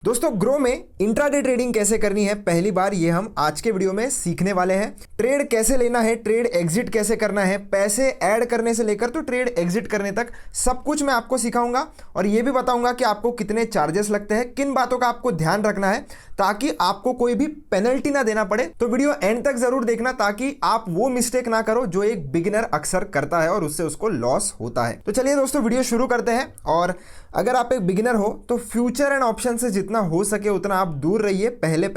दोस्तों ग्रो में intraday trading कैसे करनी है पहली बार ये हम आज के वीडियो में सीखने वाले हैं। ट्रेड कैसे लेना है, ट्रेड एग्जिट कैसे करना है, पैसे ऐड करने से लेकर तो ट्रेड एग्जिट करने तक सब कुछ मैं आपको सिखाऊंगा और ये भी बताऊंगा कि आपको कितने चार्जेस लगते हैं, किन बातों का आपको ध्यान रखना है ताकि आपको कोई भी पेनल्टी ना देना पड़े। तो वीडियो एंड तक जरूर देखना ताकि आप वो मिस्टेक ना करो जो एक बिगिनर अक्सर करता है और उससे उसको लॉस होता है। तो चलिए दोस्तों वीडियो शुरू करते हैं। और अगर आप एक बिगिनर हो तो फ्यूचर एंड ऑप्शन से जितना हो सके उतना आप दूर रहिए पहले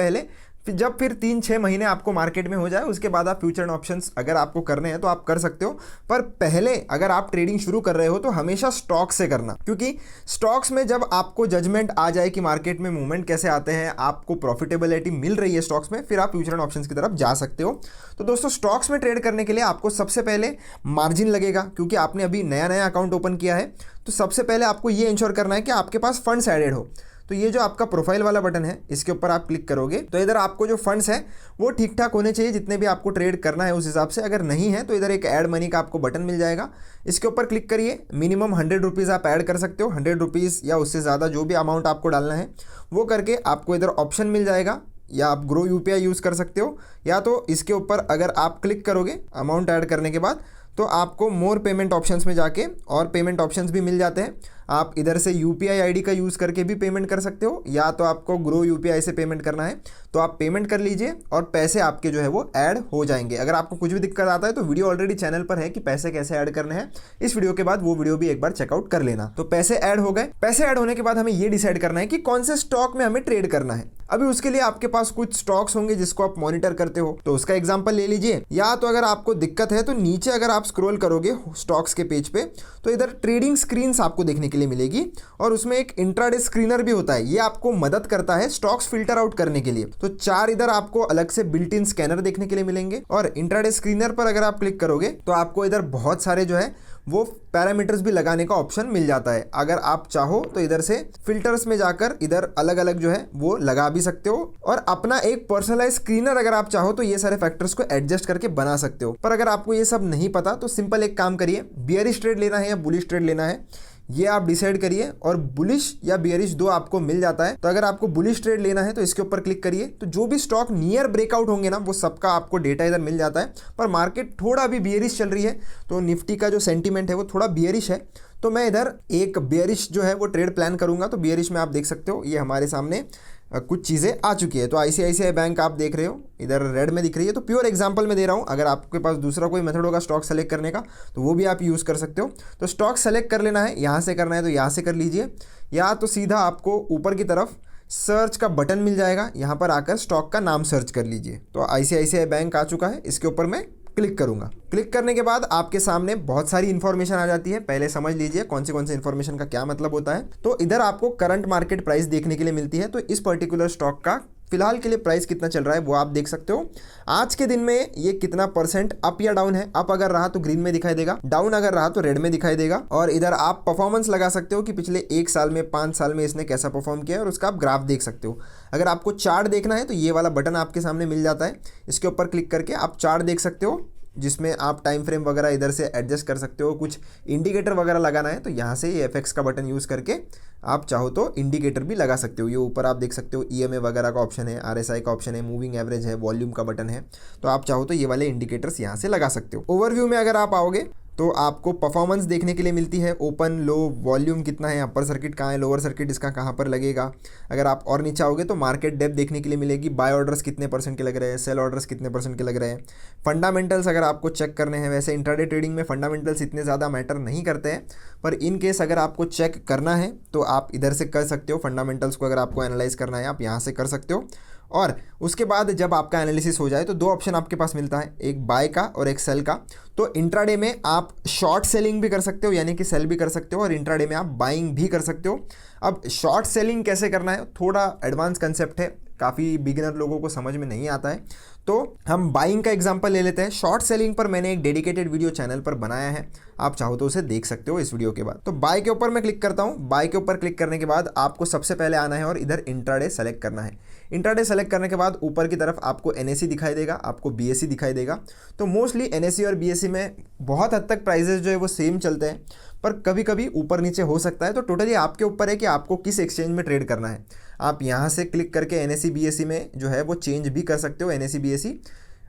फिर 3-6 महीने आपको मार्केट में हो जाए उसके बाद आप फ्यूचर एंड ऑप्शंस अगर आपको करने हैं तो आप कर सकते हो। पर पहले अगर आप ट्रेडिंग शुरू कर रहे हो तो हमेशा स्टॉक से करना, क्योंकि स्टॉक्स में जब आपको जजमेंट आ जाए कि मार्केट में मूवमेंट कैसे आते हैं, आपको प्रॉफिटेबिलिटी मिल रही है स्टॉक्स में, फिर आप फ्यूचर एंड ऑप्शंस की तरफ जा सकते हो। तो दोस्तों स्टॉक्स में ट्रेड करने के लिए आपको सबसे पहले मार्जिन लगेगा, क्योंकि आपने अभी नया अकाउंट ओपन किया है। तो सबसे पहले आपको ये इंश्योर करना है कि आपके पास फंड्स एडेड हो। तो ये जो आपका प्रोफाइल वाला बटन है इसके ऊपर आप क्लिक करोगे तो इधर आपको जो फंड्स है वो ठीक ठाक होने चाहिए, जितने भी आपको ट्रेड करना है उस हिसाब से। अगर नहीं है तो इधर एक ऐड मनी का आपको बटन मिल जाएगा, इसके ऊपर क्लिक करिए। मिनिमम 100 रुपीज़ आप ऐड कर सकते हो, 100 रुपीज़ या उससे ज़्यादा जो भी अमाउंट आपको डालना है वो करके आपको इधर ऑप्शन मिल जाएगा, या आप ग्रो यूपीआई यूज़ कर सकते हो, या तो इसके ऊपर अगर आप क्लिक करोगे अमाउंट ऐड करने के बाद तो आपको मोर पेमेंट ऑप्शंस में जाके और पेमेंट ऑप्शंस भी मिल जाते हैं। आप इधर से यूपीआई आईडी का यूज़ करके भी पेमेंट कर सकते हो, या तो आपको ग्रो यूपीआई से पेमेंट करना है तो आप पेमेंट कर लीजिए और पैसे आपके जो है वो ऐड हो जाएंगे। अगर आपको कुछ भी दिक्कत आता है तो वीडियो ऑलरेडी चैनल पर है कि पैसे कैसे ऐड करने हैं, इस वीडियो के बाद वो वीडियो भी एक बार चेकआउट कर लेना। तो पैसे ऐड हो गए, पैसे ऐड होने के बाद हमें ये डिसाइड करना है कि कौन से स्टॉक में हमें ट्रेड करना है। अभी उसके लिए आपके पास कुछ स्टॉक्स होंगे जिसको आप मॉनिटर करते हो, तो उसका एग्जांपल ले लीजिए। या तो अगर आपको दिक्कत है तो नीचे अगर आप स्क्रॉल करोगे स्टॉक्स के पेज पे तो इधर ट्रेडिंग स्क्रीन्स आपको देखने के लिए मिलेगी और उसमें एक इंट्राडे स्क्रीनर भी होता है। ये आपको मदद करता है स्टॉक्स फिल्टर आउट करने के लिए। तो 4 इधर आपको अलग से बिल्ट इन स्कैनर देखने के लिए मिलेंगे और इंट्राडे स्क्रीनर पर अगर आप क्लिक करोगे तो आपको इधर बहुत सारे जो है वो पैरामीटर्स भी लगाने का ऑप्शन मिल जाता है। अगर आप चाहो तो इधर से फिल्टर्स में जाकर इधर अलग अलग जो है वो लगा भी सकते हो और अपना एक पर्सनलाइज स्क्रीनर अगर आप चाहो तो ये सारे फैक्टर्स को एडजस्ट करके बना सकते हो। पर अगर आपको ये सब नहीं पता तो सिंपल एक काम करिए, बियरिश ट्रेड लेना है या बुलिश ट्रेड लेना है ये आप डिसाइड करिए, और बुलिश या बियरिश दो आपको मिल जाता है। तो अगर आपको बुलिश ट्रेड लेना है तो इसके ऊपर क्लिक करिए, तो जो भी स्टॉक नियर ब्रेकआउट होंगे ना वो सबका आपको डेटा इधर मिल जाता है। पर मार्केट थोड़ा भी बियरिश चल रही है तो निफ्टी का जो सेंटीमेंट है वो थोड़ा बियरिश है, तो मैं इधर एक बियरिश जो है वो ट्रेड प्लान करूंगा। तो बियरिश में आप देख सकते हो ये हमारे सामने कुछ चीज़ें आ चुकी है। तो आईसीआईसीआई बैंक आप देख रहे हो इधर रेड में दिख रही है, तो प्योर एग्जांपल में दे रहा हूँ। अगर आपके पास दूसरा कोई मेथड होगा स्टॉक सेलेक्ट करने का तो वो भी आप यूज़ कर सकते हो। तो स्टॉक सेलेक्ट कर लेना है, यहाँ से करना है तो यहाँ से कर लीजिए, या तो सीधा आपको ऊपर की तरफ सर्च का बटन मिल जाएगा, यहाँ पर आकर स्टॉक का नाम सर्च कर लीजिए। तो आईसीआईसीआई बैंक आ चुका है, इसके ऊपर मैं क्लिक करूंगा। क्लिक करने के बाद आपके सामने बहुत सारी इंफॉर्मेशन आ जाती है। पहले समझ लीजिए कौन से इंफॉर्मेशन का क्या मतलब होता है। तो इधर आपको करंट मार्केट प्राइस देखने के लिए मिलती है। तो इस पर्टिकुलर स्टॉक का फिलहाल के लिए प्राइस कितना चल रहा है वो आप देख सकते हो। आज के दिन में ये कितना परसेंट अप या डाउन है। अप अगर रहा तो ग्रीन में दिखाई देगा, डाउन अगर रहा तो रेड में दिखाई देगा। और इधर आप परफॉर्मेंस लगा सकते हो कि पिछले 1 साल में 5 साल में इसने कैसा परफॉर्म किया है और उसका आप ग्राफ देख सकते हो। अगर आपको चार्ट देखना है तो ये वाला बटन आपके सामने मिल जाता है, इसके ऊपर क्लिक करके आप चार्ट देख सकते हो, जिसमें आप टाइम फ्रेम वगैरह इधर से एडजस्ट कर सकते हो। कुछ इंडिकेटर वगैरह लगाना है तो यहाँ से ये एफएक्स का बटन यूज़ करके आप चाहो तो इंडिकेटर भी लगा सकते हो। ये ऊपर आप देख सकते हो ईएमए वगैरह का ऑप्शन है, आरएसआई का ऑप्शन है, मूविंग एवरेज है, वॉल्यूम का बटन है। तो आप चाहो तो ये वाले इंडिकेटर्स यहाँ से लगा सकते हो। ओवरव्यू में अगर आप आओगे तो आपको परफॉर्मेंस देखने के लिए मिलती है, ओपन लो, वॉल्यूम कितना है, अपर सर्किट कहाँ है, लोअर सर्किट इसका कहाँ पर लगेगा। अगर आप और नीचे आओगे तो मार्केट डेप्थ देखने के लिए मिलेगी, बाय ऑर्डर्स कितने % के लग रहे हैं, सेल ऑर्डर्स कितने % के लग रहे हैं। फंडामेंटल्स अगर आपको चेक करने हैं, वैसे इंट्राडे ट्रेडिंग में फंडामेंटल्स इतने ज़्यादा मैटर नहीं करते हैं, पर इन केस अगर आपको चेक करना है तो आप इधर से कर सकते हो। फंडामेंटल्स को अगर आपको एनालाइज करना है आप यहाँ से कर सकते हो। और उसके बाद जब आपका एनालिसिस हो जाए तो 2 ऑप्शन आपके पास मिलता है, एक बाय का और एक सेल का। तो इंट्राडे में आप शॉर्ट सेलिंग भी कर सकते हो, यानी कि सेल भी कर सकते हो, और इंट्राडे में आप बाइंग भी कर सकते हो। अब शॉर्ट सेलिंग कैसे करना है थोड़ा एडवांस कंसेप्ट है, काफ़ी बिगिनर लोगों को समझ में नहीं आता है। तो हम बाइंग का एग्जांपल ले लेते हैं। शॉर्ट सेलिंग पर मैंने एक डेडिकेटेड वीडियो चैनल पर बनाया है, आप चाहो तो उसे देख सकते हो इस वीडियो के बाद। तो बाय के ऊपर मैं क्लिक करता हूँ। बाय के ऊपर क्लिक करने के बाद आपको सबसे पहले आना है और इधर इंट्राडे सेलेक्ट करना है। इंट्राडे सेलेक्ट करने के बाद ऊपर की तरफ आपको एनएससी दिखाई देगा, आपको बीएससी दिखाई देगा। तो मोस्टली एनएससी और बीएससी में बहुत हद तक प्राइजेस जो है वो सेम चलते हैं, पर कभी कभी ऊपर नीचे हो सकता है। तो टोटली आपके ऊपर है कि आपको किस एक्सचेंज में ट्रेड करना है। आप यहाँ से क्लिक करके एनएससी बीएससी में जो है वो चेंज भी कर सकते हो। एनएससी बीएससी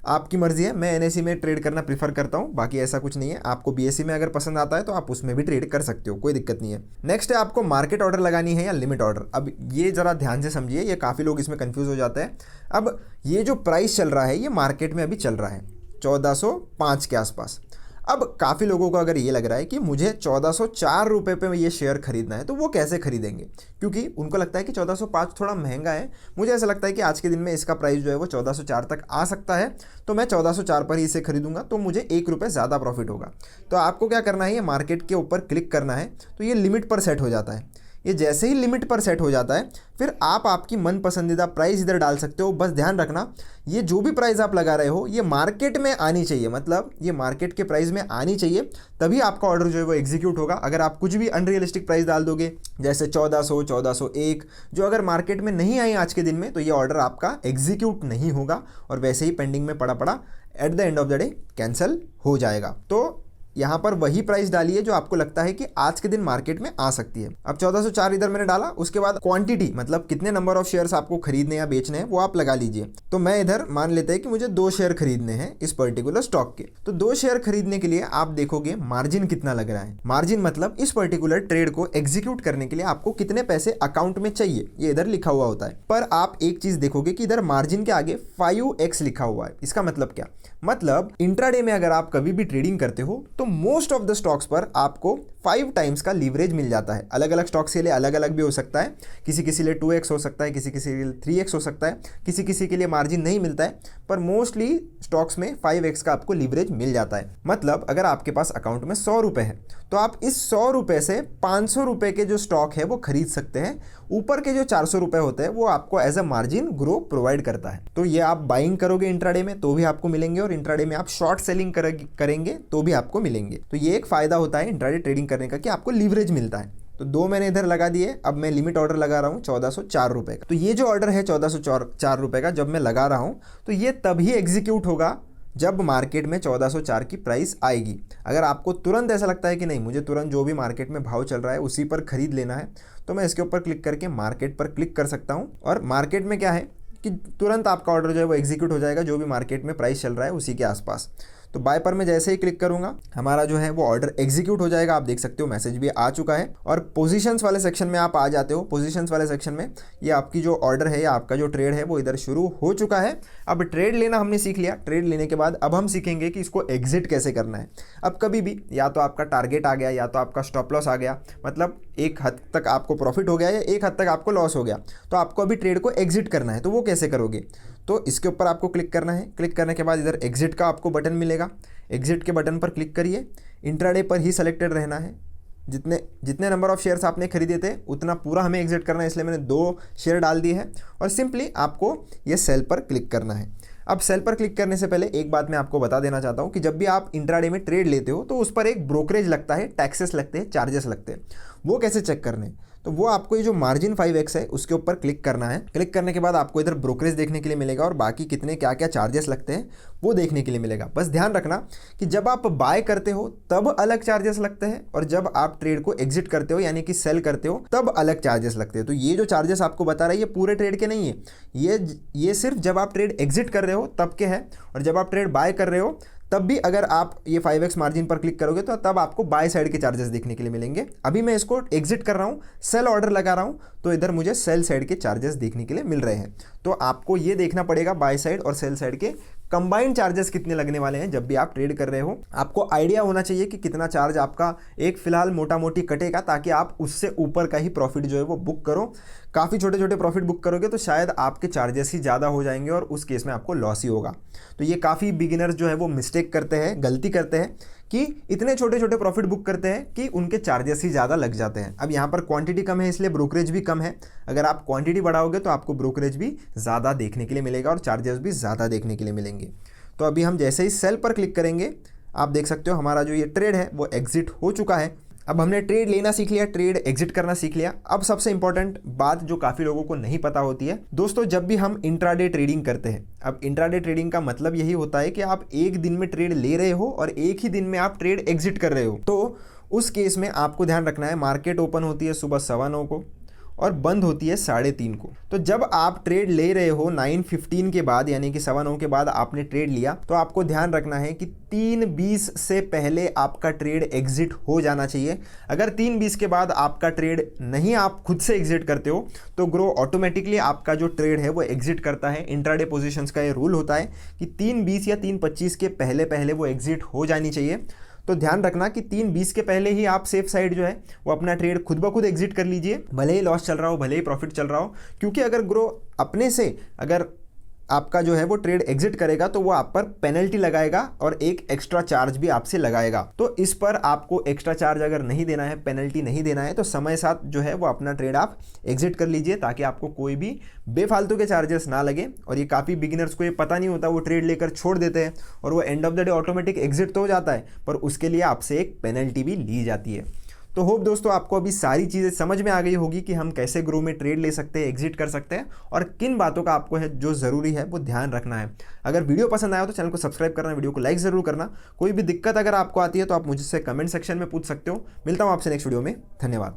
आपकी मर्जी है, मैं एनएससी में ट्रेड करना प्रीफर करता हूँ, बाकी ऐसा कुछ नहीं है। आपको बीएससी में अगर पसंद आता है तो आप उसमें भी ट्रेड कर सकते हो, कोई दिक्कत नहीं है। नेक्स्ट है आपको मार्केट ऑर्डर लगानी है या लिमिट ऑर्डर। अब ये ज़रा ध्यान से समझिए, ये काफ़ी लोग इसमें कंफ्यूज हो जाते हैं। अब ये जो प्राइस चल रहा है ये मार्केट में अभी चल रहा है 1405 के आसपास। अब काफ़ी लोगों को अगर ये लग रहा है कि मुझे 1404 रुपये पे ये शेयर खरीदना है, तो वो कैसे खरीदेंगे, क्योंकि उनको लगता है कि 1405 थोड़ा महंगा है। मुझे ऐसा लगता है कि आज के दिन में इसका प्राइस जो है वो 1404 तक आ सकता है, तो मैं 1404 पर ही इसे खरीदूंगा, तो मुझे 1 रुपये ज़्यादा प्रॉफिट होगा। तो आपको क्या करना है, ये मार्केट के ऊपर क्लिक करना है, तो ये लिमिट पर सेट हो जाता है। ये जैसे ही लिमिट पर सेट हो जाता है फिर आप आपकी मन पसंदीदा प्राइस इधर डाल सकते हो। बस ध्यान रखना, ये जो भी प्राइस आप लगा रहे हो ये मार्केट में आनी चाहिए, मतलब ये मार्केट के प्राइस में आनी चाहिए, तभी आपका ऑर्डर जो है वो एग्जीक्यूट होगा। अगर आप कुछ भी अनरियलिस्टिक प्राइस डाल दोगे जैसे 1400, 1401, जो अगर मार्केट में नहीं आई आज के दिन में, तो ये ऑर्डर आपका एग्जीक्यूट नहीं होगा और वैसे ही पेंडिंग में पड़ा पड़ा at the end of the day cancel हो जाएगा। तो यहाँ पर वही प्राइस डालिए जो आपको लगता है कि आज के दिन मार्केट में आ सकती है। अब 1404 इधर मैंने डाला, उसके बाद क्वांटिटी मतलब कितने नंबर ऑफ शेयर्स आपको खरीदने या बेचने हैं वो आप लगा लीजिए। तो मैं इधर मान लेते हैं कि मुझे 2 शेयर खरीदने हैं इस पर्टिकुलर स्टॉक के। तो 2 शेयर खरीदने के लिए आप देखोगे मार्जिन कितना लग रहा है। मार्जिन मतलब इस पर्टिकुलर ट्रेड को एग्जीक्यूट करने के लिए आपको कितने पैसे अकाउंट में चाहिए, ये इधर लिखा हुआ होता है। पर आप एक चीज देखोगे कि इधर मार्जिन के आगे 5x लिखा हुआ है। इसका मतलब क्या, मतलब इंट्राडे में अगर आप कभी भी ट्रेडिंग करते हो तो मोस्ट ऑफ द स्टॉक्स पर आपको 5 टाइम्स का लीवरेज मिल जाता है। अलग अलग स्टॉक्स के लिए अलग अलग भी हो सकता है, किसी किसी लिए 2x हो सकता है, किसी किसी के लिए 3x हो सकता है, किसी किसी के लिए मार्जिन नहीं मिलता है, पर मोस्टली स्टॉक्स में 5x का आपको लीवरेज मिल जाता है। मतलब अगर आपके पास अकाउंट में 100 रुपये है तो आप इस 100 रुपये से 500 रुपये के जो स्टॉक है वो खरीद सकते हैं। ऊपर के जो 400 रुपये होते हैं वो आपको as a margin grow provide करता है। तो ये आप बाइंग करोगे इंट्राडे में तो भी आपको मिलेंगे, और इंट्राडे में आप शॉर्ट सेलिंग करेंगे तो भी आपको मिलेंगे। तो ये एक फायदा होता है इंट्राडे ट्रेडिंग करने का कि आपको लीवरेज मिलता है। तो 2 मैंने इधर लगा दिए। अब मैं लिमिट ऑर्डर लगा रहा हूँ 1404 रुपये का। तो ये जो ऑर्डर है 1404 रुपये का जब मैं लगा रहा हूँ तो ये तभी एग्जीक्यूट होगा जब मार्केट में 1404 की प्राइस आएगी। अगर आपको तुरंत ऐसा लगता है कि नहीं मुझे तुरंत जो भी मार्केट में भाव चल रहा है उसी पर खरीद लेना है, तो मैं इसके ऊपर क्लिक करके मार्केट पर क्लिक कर सकता हूँ। और मार्केट में क्या है कि तुरंत आपका ऑर्डर जो है वो एग्जीक्यूट हो जाएगा जो भी मार्केट में प्राइस चल रहा है उसी के आसपास। तो बाय पर मैं जैसे ही क्लिक करूंगा हमारा जो है वो ऑर्डर एग्जीक्यूट हो जाएगा। आप देख सकते हो मैसेज भी आ चुका है। और पोजीशंस वाले सेक्शन में आप आ जाते हो। पोजीशंस वाले सेक्शन में ये आपकी जो ऑर्डर है या आपका जो ट्रेड है वो इधर शुरू हो चुका है। अब ट्रेड लेना हमने सीख लिया। ट्रेड लेने के बाद अब हम सीखेंगे कि इसको एग्जिट कैसे करना है। अब कभी भी या तो आपका टारगेट आ गया या तो आपका स्टॉप लॉस आ गया, मतलब एक हद तक आपको प्रॉफिट हो गया या एक हद तक आपको लॉस हो गया, तो आपको अभी ट्रेड को एग्जिट करना है। तो वो कैसे करोगे, तो इसके ऊपर आपको क्लिक करना है। क्लिक करने के बाद इधर एग्जिट का आपको बटन मिलेगा। एग्जिट के बटन पर क्लिक करिए। इंट्राडे पर ही सेलेक्टेड रहना है। जितने नंबर ऑफ शेयर्स आपने खरीदे थे उतना पूरा हमें एग्जिट करना है, इसलिए मैंने 2 शेयर डाल दिए हैं। और सिंपली आपको ये सेल पर क्लिक करना है। अब सेल पर क्लिक करने से पहले एक बात मैं आपको बता देना चाहता हूँ कि जब भी आप इंट्राडे में ट्रेड लेते हो तो उस पर एक ब्रोकरेज लगता है, टैक्सेस लगते हैं, चार्जेस लगते हैं। वो कैसे चेक करने, तो वो आपको ये जो मार्जिन 5x है उसके ऊपर क्लिक करना है। क्लिक करने के बाद आपको इधर ब्रोकरेज देखने के लिए मिलेगा और बाकी कितने क्या क्या चार्जेस लगते हैं वो देखने के लिए मिलेगा। बस ध्यान रखना कि जब आप बाय करते हो तब अलग चार्जेस लगते हैं और जब आप ट्रेड को एग्जिट करते हो यानी कि सेल करते हो तब अलग चार्जेस लगते हैं। तो ये जो चार्जेस आपको बता रहा है ये पूरे ट्रेड के नहीं है, ये सिर्फ जब आप ट्रेड एग्जिट कर रहे हो तब के हैं। और जब आप ट्रेड बाय कर रहे हो तब भी अगर आप ये 5x मार्जिन पर क्लिक करोगे तो तब आपको बाय साइड के चार्जेस देखने के लिए मिलेंगे। अभी मैं इसको एग्जिट कर रहा हूँ, सेल ऑर्डर लगा रहा हूँ, तो इधर मुझे सेल साइड के चार्जेस देखने के लिए मिल रहे हैं। तो आपको ये देखना पड़ेगा बाय साइड और सेल साइड के कंबाइंड चार्जेस कितने लगने वाले हैं जब भी आप ट्रेड कर रहे हो। आपको आइडिया होना चाहिए कि कितना चार्ज आपका एक फिलहाल मोटा मोटी कटेगा ताकि आप उससे ऊपर का ही प्रॉफिट जो है वो बुक करो। काफ़ी छोटे छोटे प्रॉफिट बुक करोगे तो शायद आपके चार्जेस ही ज़्यादा हो जाएंगे और उस केस में आपको लॉस ही होगा। तो ये काफ़ी बिगिनर्स जो है वो मिस्टेक करते हैं, गलती करते हैं कि इतने छोटे छोटे प्रॉफिट बुक करते हैं कि उनके चार्जेस ही ज़्यादा लग जाते हैं। अब यहाँ पर क्वांटिटी कम है इसलिए ब्रोकरेज भी कम है। अगर आप क्वांटिटी बढ़ाओगे तो आपको ब्रोकरेज भी ज़्यादा देखने के लिए मिलेगा और चार्जेस भी ज़्यादा देखने के लिए मिलेंगे। तो अभी हम जैसे ही सेल पर क्लिक करेंगे, आप देख सकते हो हमारा जो ये ट्रेड है वो एग्जिट हो चुका है। अब हमने ट्रेड लेना सीख लिया, ट्रेड एग्जिट करना सीख लिया। अब सबसे इंपॉर्टेंट बात जो काफ़ी लोगों को नहीं पता होती है दोस्तों, जब भी हम इंट्राडे ट्रेडिंग करते हैं, अब इंट्राडे ट्रेडिंग का मतलब यही होता है कि आप एक दिन में ट्रेड ले रहे हो और एक ही दिन में आप ट्रेड एग्जिट कर रहे हो। तो उस केस में आपको ध्यान रखना है, मार्केट ओपन होती है सुबह 9:15 को और बंद होती है 3:30 को। तो जब आप ट्रेड ले रहे हो 9:15 के बाद, यानी कि 9:15 के बाद आपने ट्रेड लिया, तो आपको ध्यान रखना है कि 3:20 से पहले आपका ट्रेड एग्जिट हो जाना चाहिए। अगर 3:20 के बाद आपका ट्रेड नहीं आप खुद से एग्जिट करते हो तो ग्रो ऑटोमेटिकली आपका जो ट्रेड है वो एग्जिट करता है। इंट्राडे पोजीशंस का ये रूल होता है कि 3:20 या 3:25 के पहले पहले वो एग्जिट हो जानी चाहिए। तो ध्यान रखना कि 3:20 के पहले ही आप सेफ साइड जो है वो अपना ट्रेड खुद ब खुद एग्जिट कर लीजिए, भले ही लॉस चल रहा हो भले ही प्रॉफिट चल रहा हो। क्योंकि अगर ग्रो अपने से अगर आपका जो है वो ट्रेड एग्जिट करेगा तो वो आप पर पेनल्टी लगाएगा और एक एक्स्ट्रा चार्ज भी आपसे लगाएगा। तो इस पर आपको एक्स्ट्रा चार्ज अगर नहीं देना है, पेनल्टी नहीं देना है, तो समय साथ जो है वो अपना ट्रेड आप एग्जिट कर लीजिए ताकि आपको कोई भी बेफालतू के चार्जेस ना लगे। और ये काफ़ी बिगिनर्स को ये पता नहीं होता, वो ट्रेड लेकर छोड़ देते हैं और वो end of the day automatic exit तो हो जाता है पर उसके लिए आपसे एक पेनल्टी भी ली जाती है। तो होप दोस्तों आपको अभी सारी चीज़ें समझ में आ गई होगी कि हम कैसे ग्रो में ट्रेड ले सकते हैं, एग्जिट कर सकते हैं और किन बातों का आपको है जो ज़रूरी है वो ध्यान रखना है। अगर वीडियो पसंद आया तो चैनल को सब्सक्राइब करना, वीडियो को लाइक ज़रूर करना। कोई भी दिक्कत अगर आपको आती है तो आप मुझसे कमेंट सेक्शन में पूछ सकते हो। मिलता हूँ आपसे नेक्स्ट वीडियो में, धन्यवाद।